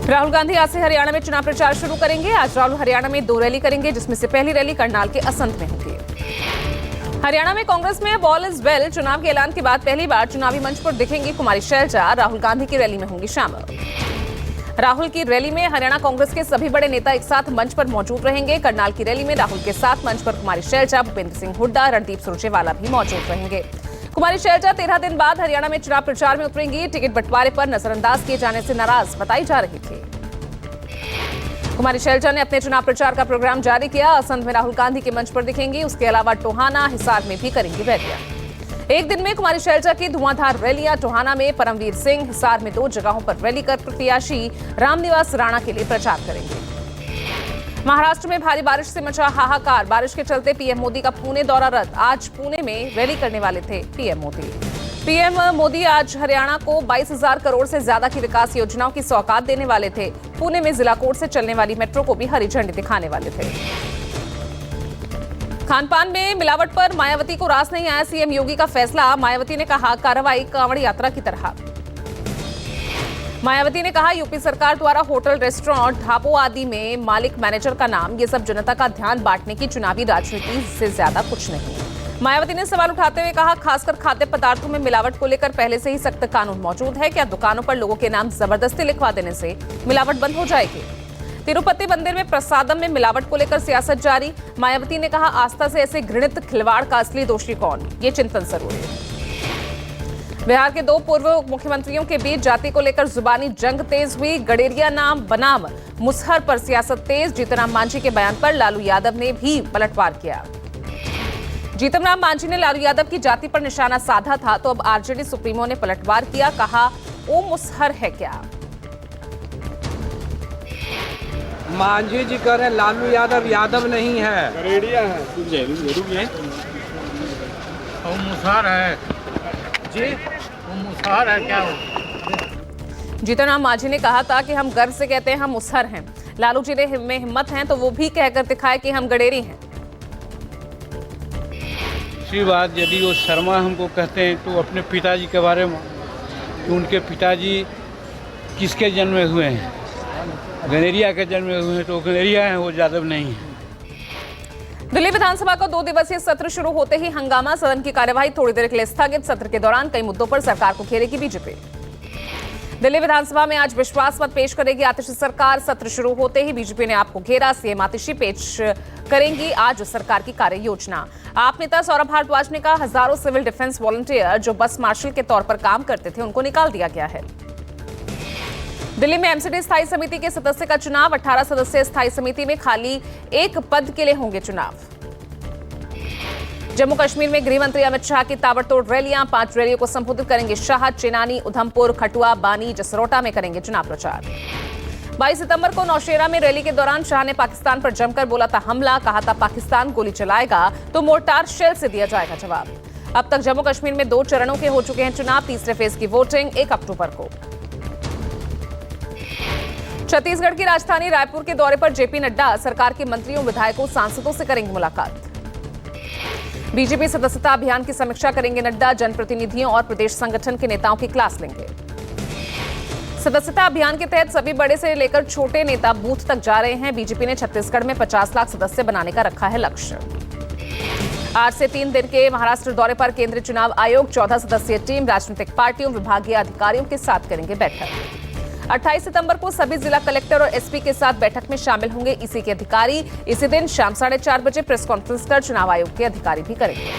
राहुल गांधी आज से हरियाणा में चुनाव प्रचार शुरू करेंगे। आज राहुल हरियाणा में 2 रैली करेंगे, जिसमें से पहली रैली करनाल के असंध में होगी। हरियाणा में कांग्रेस में ऑल इज वेल। चुनाव के ऐलान के बाद पहली बार चुनावी मंच पर दिखेंगी कुमारी शैलजा। राहुल गांधी की रैली में होंगी शामिल। राहुल की रैली में हरियाणा कांग्रेस के सभी बड़े नेता एक साथ मंच पर मौजूद रहेंगे। करनाल की रैली में राहुल के साथ मंच पर कुमारी शैलजा, भूपेंद्र सिंह हुड्डा, रणदीप सुरजेवाला भी मौजूद रहेंगे। कुमारी शैलजा 13 दिन बाद हरियाणा में चुनाव प्रचार में उतरेंगी। टिकट बंटवारे पर नजरअंदाज किए जाने से नाराज बताई जा रही थी। कुमारी शैलजा ने अपने चुनाव प्रचार का प्रोग्राम जारी किया। असंध में राहुल गांधी के मंच पर दिखेंगी। उसके अलावा टोहाना, हिसार में भी करेंगी रैलियां। एक दिन में कुमारी शैलजा की धुआंधार रैलियां। टोहाना में परमवीर सिंह, हिसार में 2 जगहों पर रैली कर प्रत्याशी रामनिवास राणा के लिए प्रचार करेंगे। महाराष्ट्र में भारी बारिश से मचा हाहाकार। बारिश के चलते पीएम मोदी का पुणे दौरा रद्द। आज पुणे में रैली करने वाले थे पीएम मोदी। पीएम मोदी आज हरियाणा को 22,000 करोड़ से ज्यादा की विकास योजनाओं की सौगात देने वाले थे। पुणे में जिला कोर्ट से चलने वाली मेट्रो को भी हरी झंडी दिखाने वाले थे। खान-पान में मिलावट पर मायावती को रास नहीं आया सीएम योगी का फैसला। मायावती ने कहा, कार्रवाई कांवड़ यात्रा की तरह। मायावती ने कहा, यूपी सरकार द्वारा होटल, रेस्टोरेंट, ढाबों आदि में मालिक, मैनेजर का नाम, ये सब जनता का ध्यान बांटने की चुनावी राजनीति से ज्यादा कुछ नहीं। मायावती ने सवाल उठाते हुए कहा, खासकर खाद्य पदार्थों में मिलावट को लेकर पहले से ही सख्त कानून मौजूद है। क्या दुकानों पर लोगों के नाम जबरदस्ती लिखवा देने से मिलावट बंद हो जाएगी? तिरुपति मंदिर में प्रसादम में मिलावट को लेकर सियासत जारी। मायावती ने कहा, आस्था से ऐसे घृणित खिलवाड़ का असली दोषी कौन, ये चिंतन जरूरी है। बिहार के 2 पूर्व मुख्यमंत्रियों के बीच जाति को लेकर जुबानी जंग तेज हुई। गडेरिया नाम बनाम मुसहर पर सियासत तेज। जीतनराम मांझी के बयान पर लालू यादव ने भी पलटवार किया। जीतनराम मांझी ने लालू यादव की जाति पर निशाना साधा था, तो अब आरजेडी सुप्रीमो ने पलटवार किया। कहा, ओ मुसहर है क्या? मांझी जी कह रहे लालू यादव यादव नहीं है, गडेरिया है। वो मुसहर है जी, वो मुसहर है क्या? वो जीतनराम मांझी ने कहा था कि हम गर्व से कहते हैं हम मुसहर हैं। लालू जी में हिम्मत है तो वो भी कहकर दिखाए कि हम गडेरी हैं। दूसरी बात, यदि वो शर्मा हमको कहते हैं तो अपने पिताजी के बारे में, कि उनके पिताजी किसके जन्म में हुए हैं, गनेरिया के जन्म में हुए हैं, तो गनेरिया हैं, वो यादव नहीं है। दिल्ली विधानसभा का 2 दिवसीय सत्र शुरू होते ही हंगामा। सदन की कार्यवाही थोड़ी देर के लिए स्थगित। सत्र के दौरान कई मुद्दों पर सरकार को घेरेगी बीजेपी। दिल्ली विधानसभा में आज विश्वास मत पेश करेगी आतिशी सरकार। सत्र शुरू होते ही बीजेपी ने आपको घेरा। सीएम आतिशी पेश करेंगी आज सरकार की कार्य योजना। आप नेता सौरभ भारद्वाज ने कहा, हजारों सिविल डिफेंस वॉलंटियर जो बस मार्शल के तौर पर काम करते थे, उनको निकाल दिया गया है। दिल्ली में एमसीडी स्थायी समिति के सदस्य का चुनाव। 18 सदस्यीय स्थायी समिति में खाली 1 पद के लिए होंगे चुनाव। जम्मू कश्मीर में गृह मंत्री अमित शाह की ताबड़तोड़ रैलियां। 5 रैलियों को संबोधित करेंगे शाह। चेनानी, उधमपुर, खटुआ, बानी, जसरोटा में करेंगे चुनाव प्रचार। 22 सितंबर को नौशेरा में रैली के दौरान शाह ने पाकिस्तान पर जमकर बोला था हमला। कहा था, पाकिस्तान गोली चलाएगा तो मोर्टार शेल से दिया जाएगा जवाब। अब तक जम्मू कश्मीर में 2 चरणों के हो चुके हैं चुनाव। तीसरे फेज की वोटिंग 1 अक्टूबर को। छत्तीसगढ़ की राजधानी रायपुर के दौरे पर जेपी नड्डा सरकार के मंत्रियों, विधायकों, सांसदों से करेंगे मुलाकात। बीजेपी सदस्यता अभियान की समीक्षा करेंगे नड्डा। जनप्रतिनिधियों और प्रदेश संगठन के नेताओं की क्लास लेंगे। सदस्यता अभियान के तहत सभी बड़े से लेकर छोटे नेता बूथ तक जा रहे हैं। बीजेपी ने छत्तीसगढ़ में 50 लाख सदस्य बनाने का रखा है लक्ष्य। आज से 3 दिन के महाराष्ट्र दौरे पर केंद्रीय चुनाव आयोग। 14 सदस्यीय टीम राजनीतिक पार्टियों, विभागीय अधिकारियों के साथ करेंगे बैठक। 28 सितंबर को सभी जिला कलेक्टर और एसपी के साथ बैठक में शामिल होंगे इसी के अधिकारी। इसी दिन शाम 4:30 बजे प्रेस कॉन्फ्रेंस कर चुनाव आयोग के अधिकारी भी करेंगे।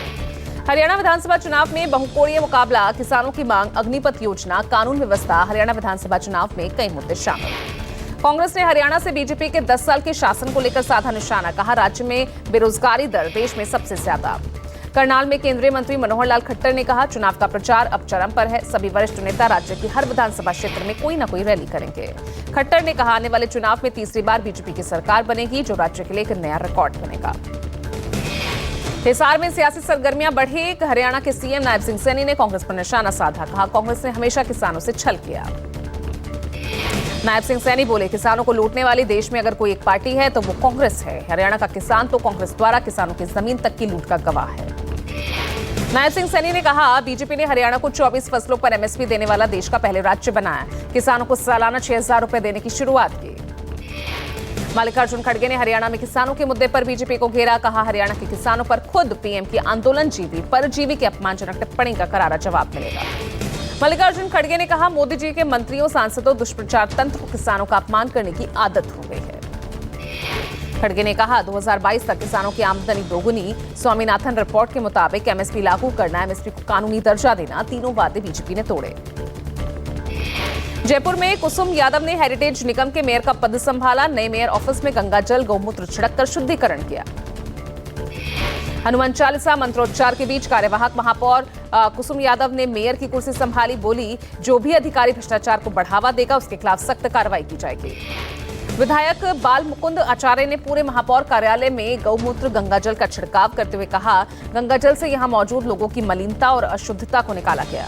हरियाणा विधानसभा चुनाव में बहुकोणीय मुकाबला। किसानों की मांग, अग्निपथ योजना, कानून व्यवस्था। हरियाणा विधानसभा चुनाव में कई मुद्दे शामिल। कांग्रेस ने हरियाणा से बीजेपी के 10 साल के शासन को लेकर साधा निशाना। कहा, राज्य में बेरोजगारी दर देश में सबसे ज्यादा। करनाल में केंद्रीय मंत्री मनोहर लाल खट्टर ने कहा, चुनाव का प्रचार अब चरम पर है। सभी वरिष्ठ नेता राज्य की हर विधानसभा क्षेत्र में कोई न कोई रैली करेंगे। खट्टर ने कहा, आने वाले चुनाव में तीसरी बार बीजेपी की सरकार बनेगी, जो राज्य के लिए एक नया रिकॉर्ड बनेगा। हिसार में सियासी सरगर्मियां बढ़ी। हरियाणा के सीएम नायब सिंह सैनी ने कांग्रेस पर निशाना साधा। कहा, कांग्रेस ने हमेशा किसानों से छल किया। नायब सिंह सैनी बोले, किसानों को लूटने वाली देश में अगर कोई एक पार्टी है तो वो कांग्रेस है। हरियाणा का किसान तो कांग्रेस द्वारा किसानों की जमीन तक की लूट का गवाह है। नायब सिंह सैनी ने कहा, बीजेपी ने हरियाणा को 24 फसलों पर एमएसपी देने वाला देश का पहले राज्य बनाया। किसानों को सालाना 6,000 रुपए देने की शुरुआत की। मल्लिकार्जुन खड़गे ने हरियाणा में किसानों के मुद्दे पर बीजेपी को घेरा। कहा, हरियाणा के किसानों पर खुद पीएम की आंदोलनजीवी परजीवी की अपमानजनक टिप्पणी का करारा जवाब मिलेगा। मल्लिकार्जुन खड़गे ने कहा, मोदी जी के मंत्रियों, सांसदों, दुष्प्रचार तंत्र को किसानों का अपमान करने की आदत हो गई है। खड़गे ने कहा, 2022 तक किसानों की आमदनी दोगुनी। स्वामीनाथन रिपोर्ट के मुताबिक एमएसपी लागू करना, एमएसपी को कानूनी दर्जा देना, तीनों वादे बीजेपी ने तोड़े। जयपुर में कुसुम यादव ने हेरिटेज निगम के मेयर का पद संभाला। नए मेयर ऑफिस में गंगाजल गौमूत्र छिड़ककर शुद्धिकरण किया। हनुमान चालीसा मंत्रोच्चार के बीच कार्यवाहक महापौर कुसुम यादव ने मेयर की कुर्सी संभाली। बोली, जो भी अधिकारी भ्रष्टाचार को बढ़ावा देगा उसके खिलाफ सख्त कार्रवाई की जाएगी। विधायक बाल मुकुंद आचार्य ने पूरे महापौर कार्यालय में गौमूत्र गंगाजल का छिड़काव करते हुए कहा, गंगाजल से यहां मौजूद लोगों की मलिनता और अशुद्धता को निकाला गया।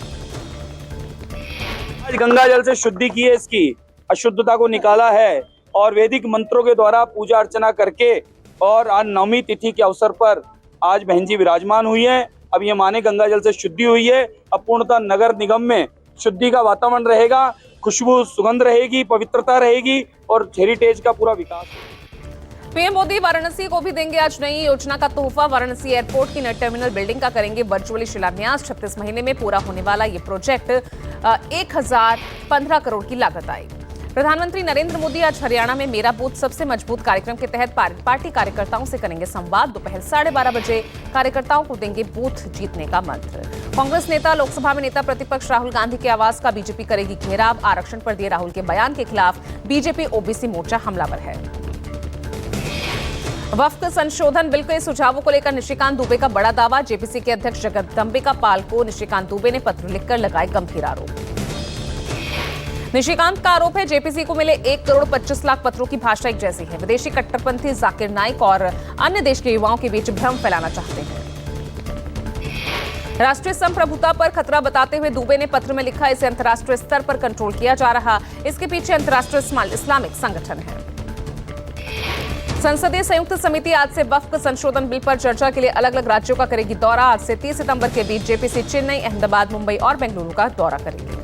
आज गंगा जल से शुद्धि की है, इसकी अशुद्धता को निकाला है और वैदिक मंत्रों के द्वारा पूजा अर्चना करके और आज नवमी तिथि के अवसर पर आज बहन जी विराजमान हुई है। अब ये माने गंगा जल से शुद्धि हुई है। अब पूर्णतः नगर निगम में शुद्धि का वातावरण रहेगा, खुशबू सुगंध रहेगी, पवित्रता रहेगी और हेरिटेज का पूरा विकास। पीएम मोदी वाराणसी को भी देंगे आज नई योजना का तोहफा। वाराणसी एयरपोर्ट की नई टर्मिनल बिल्डिंग का करेंगे वर्चुअली शिलान्यास। 36 महीने में पूरा होने वाला ये प्रोजेक्ट 1015 करोड़ की लागत आई। प्रधानमंत्री नरेंद्र मोदी आज हरियाणा में मेरा बूथ सबसे मजबूत कार्यक्रम के तहत पार्टी कार्यकर्ताओं से करेंगे संवाद। दोपहर 12:30 बजे कार्यकर्ताओं को देंगे बूथ जीतने का मंत्र। कांग्रेस नेता लोकसभा में नेता प्रतिपक्ष राहुल गांधी के आवास का बीजेपी करेगी घेराव। आरक्षण पर दिए राहुल के बयान के खिलाफ बीजेपी ओबीसी मोर्चा हमलावर है। वक्फ संशोधन बिल के सुझावों को लेकर निशिकांत दुबे का बड़ा दावा। जेपीसी के अध्यक्ष जगदम्बिका पाल को निशिकांत दुबे ने पत्र लिखकर लगाए गंभीर आरोप। निशिकांत का आरोप है, जेपीसी को मिले 1 करोड़ 25 लाख पत्रों की भाषा एक जैसी है। विदेशी कट्टरपंथी जाकिर नाइक और अन्य देश के युवाओं के बीच भ्रम फैलाना चाहते हैं। राष्ट्रीय संप्रभुता पर खतरा बताते हुए दुबे ने पत्र में लिखा, इसे अंतर्राष्ट्रीय स्तर पर कंट्रोल किया जा रहा। इसके पीछे अंतर्राष्ट्रीय इस्लामिक संगठन है। संसदीय संयुक्त समिति आज से वक्फ संशोधन बिल पर चर्चा के लिए अलग अलग राज्यों का करेगी दौरा। आज से 30 सितंबर के बीच जेपीसी चेन्नई, अहमदाबाद, मुंबई और बेंगलुरु का दौरा करेगी।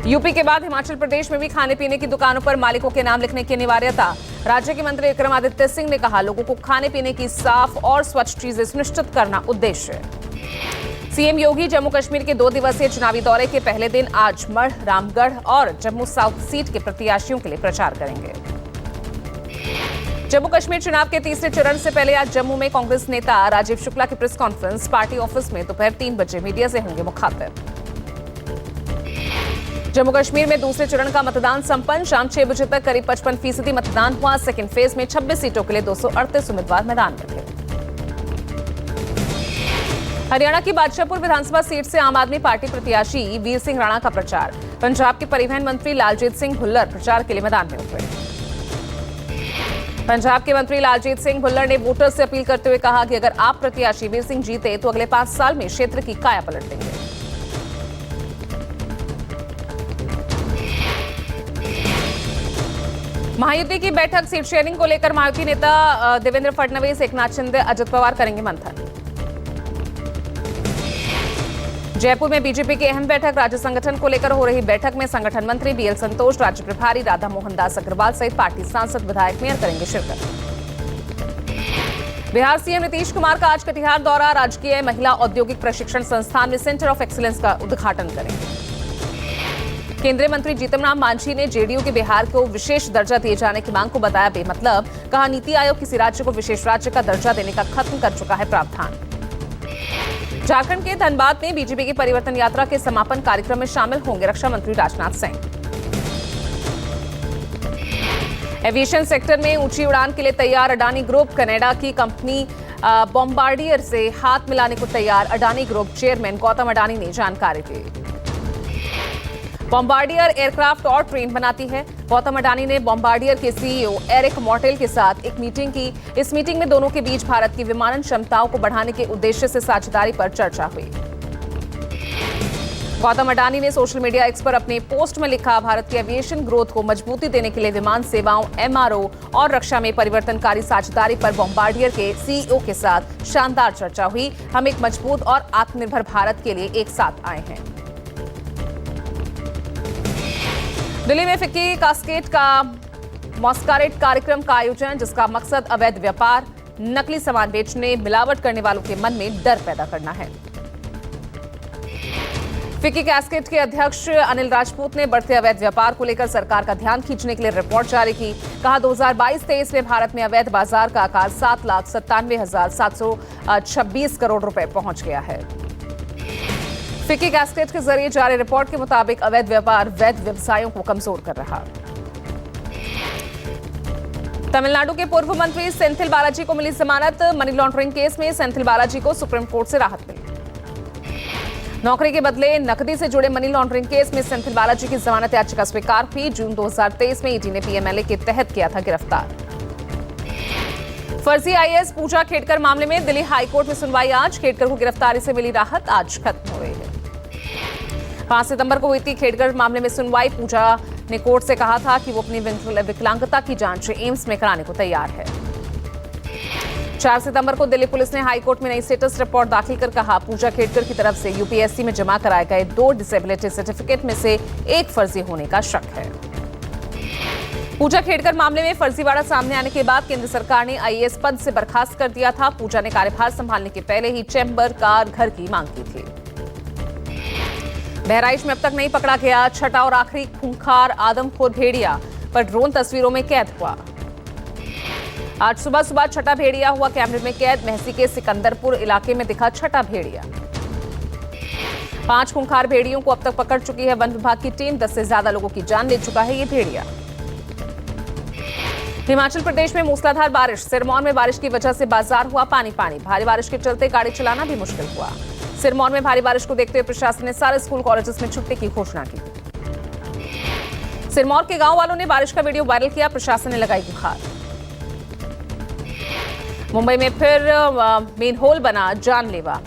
यूपी के बाद हिमाचल प्रदेश में भी खाने पीने की दुकानों पर मालिकों के नाम लिखने की अनिवार्यता। राज्य के मंत्री विक्रमादित्य सिंह ने कहा, लोगों को खाने पीने की साफ और स्वच्छ चीजें सुनिश्चित करना उद्देश्य। सीएम योगी जम्मू कश्मीर के 2 दिवसीय चुनावी दौरे के पहले दिन आज मढ़, रामगढ़ और जम्मू साउथ सीट के प्रत्याशियों के लिए प्रचार करेंगे। जम्मू कश्मीर चुनाव के तीसरे चरण से पहले आज जम्मू में कांग्रेस नेता राजीव शुक्ला की प्रेस कॉन्फ्रेंस। पार्टी ऑफिस में दोपहर 3 बजे मीडिया से होंगे मुखातिब। जम्मू कश्मीर में दूसरे चरण का मतदान संपन्न। शाम 6 बजे तक करीब 55% मतदान हुआ। सेकेंड फेज में 26 सीटों के लिए 238 उम्मीदवार मैदान में थे। हरियाणा की बादशाहपुर विधानसभा सीट से आम आदमी पार्टी प्रत्याशी वीर सिंह राणा का प्रचार। पंजाब के परिवहन मंत्री लालजीत सिंह भुल्लर प्रचार के लिए मैदान में उतरे। पंजाब के मंत्री लालजीत सिंह भुल्लर ने वोटर्स से अपील करते हुए कहा कि अगर आप प्रत्याशी वीर सिंह जीते तो अगले 5 साल में क्षेत्र की काया पलट देंगे। महायुति की बैठक, सीट शेयरिंग को लेकर महायुति नेता देवेंद्र फडणवीस, एकनाथ शिंदे, अजित पवार करेंगे मंथन। जयपुर में बीजेपी की अहम बैठक। राज्य संगठन को लेकर हो रही बैठक में संगठन मंत्री बीएल संतोष, राज्य प्रभारी राधा मोहन दास अग्रवाल सहित पार्टी सांसद, विधायक, मेयर करेंगे शिरकत। बिहार सीएम नीतीश कुमार का आज कटिहार दौरा। राजकीय महिला औद्योगिक प्रशिक्षण संस्थान में सेंटर ऑफ एक्सीलेंस का उद्घाटन करेंगे। केंद्रीय मंत्री जीतन राम मांझी ने जेडीयू के बिहार को विशेष दर्जा दिए जाने की मांग को बताया बेमतलब। कहा, नीति आयोग किसी राज्य को विशेष राज्य का दर्जा देने का खत्म कर चुका है प्रावधान। झारखंड के धनबाद में बीजेपी की परिवर्तन यात्रा के समापन कार्यक्रम में शामिल होंगे रक्षा मंत्री राजनाथ सिंह। एविएशन सेक्टर में ऊंची उड़ान के लिए तैयार अडानी ग्रुप। कनाडा की कंपनी बॉम्बार्डियर से हाथ मिलाने को तैयार। अडानी ग्रुप चेयरमैन गौतम अडानी ने जानकारी दी। बॉम्बार्डियर एयरक्राफ्ट और ट्रेन बनाती है। गौतम अडानी ने बॉम्बार्डियर के सीईओ एरिक मॉर्टेल के साथ एक मीटिंग की। इस मीटिंग में दोनों के बीच भारत की विमानन क्षमताओं को बढ़ाने के उद्देश्य से साझेदारी पर चर्चा हुई। गौतम अडानी ने सोशल मीडिया एक्स पर अपने पोस्ट में लिखा, भारत की एविएशन ग्रोथ को मजबूती देने के लिए विमान सेवाओं, MRO और रक्षा में परिवर्तनकारी साझेदारी पर बॉम्बार्डियर के CEO के साथ शानदार चर्चा हुई। हम एक मजबूत और आत्मनिर्भर भारत के लिए एक साथ आए हैं। दिल्ली में फिक्की कास्केड का मॉस्कारेट कार्यक्रम का आयोजन, जिसका मकसद अवैध व्यापार, नकली सामान बेचने, मिलावट करने वालों के मन में डर पैदा करना है। फिक्की कैस्केड के अध्यक्ष अनिल राजपूत ने बढ़ते अवैध व्यापार को लेकर सरकार का ध्यान खींचने के लिए रिपोर्ट जारी की। कहा, 2022-23 में भारत में अवैध बाजार का आकार 7,97,726 करोड़ रुपए पहुंच गया है। फिक्की कैस्केड के जरिए जारी रिपोर्ट के मुताबिक अवैध व्यापार वैध व्यवसायों को कमजोर कर रहा। तमिलनाडु के पूर्व मंत्री सेंथिल बालाजी को मिली जमानत। मनी लॉन्ड्रिंग केस में सेंथिल बालाजी को सुप्रीम कोर्ट से राहत मिली। नौकरी के बदले नकदी से जुड़े मनी लॉन्ड्रिंग केस में सेंथिल बालाजी की जमानत याचिका स्वीकार हुई। जून 2023 में ईडी ने PMLA के तहत किया था गिरफ्तार। फर्जी IAS पूजा खेड़कर मामले में दिल्ली हाईकोर्ट में सुनवाई आज। खेड़कर को गिरफ्तारी से मिली राहत आज खत्म हो गई है। 5 सितंबर को हुई थी खेड़कर मामले में सुनवाई। पूजा ने कोर्ट से कहा था कि वो अपनी विकलांगता की जांच एम्स में कराने को तैयार है। 4 सितंबर को दिल्ली पुलिस ने हाईकोर्ट में नई स्टेटस रिपोर्ट दाखिल कर कहा, पूजा खेड़कर की तरफ से UPSC में जमा कराए गए 2 डिसेबिलिटी सर्टिफिकेट में से एक फर्जी होने का शक है। पूजा खेड़कर मामले में फर्जीवाड़ा सामने आने के बाद केंद्र सरकार ने IAS पद से बर्खास्त कर दिया था। पूजा ने कार्यभार संभालने के पहले ही चैम्बर, कार, घर की मांग की थी। बहराइच में अब तक नहीं पकड़ा गया छठा और आखिरी खूंखार आदमखोर भेड़िया, पर ड्रोन तस्वीरों में कैद हुआ। आज सुबह छठा भेड़िया हुआ कैमरे में कैद। महसी के सिकंदरपुर इलाके में दिखा छठा भेड़िया। 5 खूंखार भेड़ियों को अब तक पकड़ चुकी है वन विभाग की टीम। 10 से ज्यादा लोगों की जान ले चुका है ये भेड़िया। हिमाचल प्रदेश में मूसलाधार बारिश। सिरमौर में बारिश की वजह से बाजार हुआ पानी पानी। भारी बारिश के चलते गाड़ी चलाना भी मुश्किल हुआ। सिरमौर में भारी बारिश को देखते हुए प्रशासन ने सारे स्कूल कॉलेजेस में छुट्टी की घोषणा की। सिरमौर के गांव वालों ने बारिश का वीडियो वायरल किया। प्रशासन ने लगाई गुहार। मुंबई में फिर मेनहोल बना जानलेवा।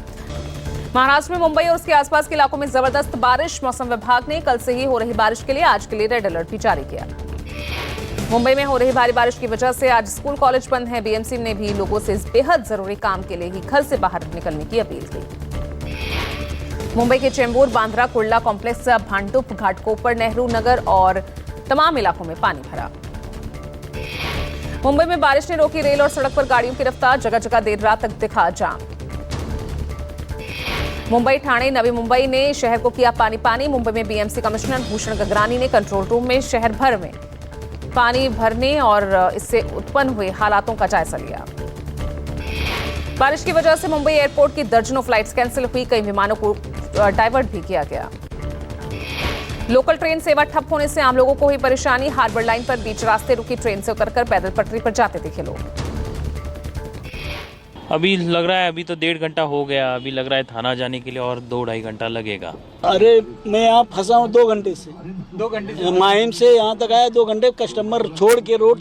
महाराष्ट्र में मुंबई और उसके आसपास के इलाकों में जबरदस्त बारिश। मौसम विभाग ने कल से ही हो रही बारिश के लिए आज के लिए रेड अलर्ट भी जारी किया। मुंबई में हो रही भारी बारिश की वजह से आज स्कूल कॉलेज बंद हैं। BMC ने भी लोगों से इस बेहद जरूरी काम के लिए ही घर से बाहर निकलने की अपील की। मुंबई के चेंबूर, बांद्रा, कुर्ला कॉम्प्लेक्स, भांडुप, घाटकोपर, नेहरू नगर और तमाम इलाकों में पानी भरा। मुंबई में बारिश ने रोकी रेल और सड़क पर गाड़ियों की रफ्तार। जगह जगह देर रात तक दिखा जाम। मुंबई, ठाणे, नवी मुंबई ने शहर को किया पानी पानी। मुंबई में BMC कमिश्नर भूषण गगरानी ने कंट्रोल रूम में शहर भर में पानी भरने और इससे उत्पन्न हुए हालातों का जायजा लिया। बारिश की वजह से मुंबई एयरपोर्ट की दर्जनों फ्लाइट्स कैंसिल हुई। कई विमानों को डाइवर्ट भी किया गया। लोकल ट्रेन सेवा ठप होने से आम लोगों को हुई परेशानी। हार्बर लाइन पर बीच रास्ते रुकी ट्रेन से उतरकर पैदल पटरी पर जाते दिखे लोग। अभी लग रहा है, अभी तो 1.5 घंटा हो गया। अभी लग रहा है थाना जाने के लिए और 2-2.5 घंटा लगेगा। अरे मैं यहाँ फंसा हूँ 2 घंटे से। 2 घंटे माहिम से यहाँ तक आया 2 घंटे। कस्टमर छोड़ के रोड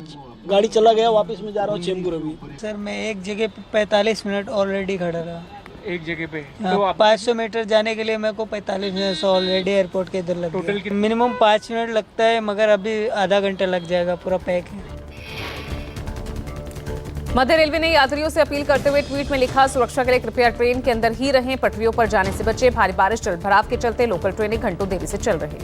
गाड़ी चला गया। वापस में जा रहा हूँ चेंबूर। अभी सर मैं एक जगह पे 45 मिनट ऑलरेडी खड़ा रहा। एक जगह पे तो 500 मीटर जाने के लिए मेरे को 45 मिनट से ऑलरेडी एयरपोर्ट के इधर लग गया। मिनिमम 5 मिनट लगता है, मगर अभी आधा घंटा लग जाएगा। पूरा पैक है। मध्य रेलवे ने यात्रियों से अपील करते हुए ट्वीट में लिखा, सुरक्षा के लिए कृपया ट्रेन के अंदर ही रहें। पटरियों पर जाने से बचे। भारी बारिश, जलभराव के चलते लोकल ट्रेनें घंटों देरी से चल रही।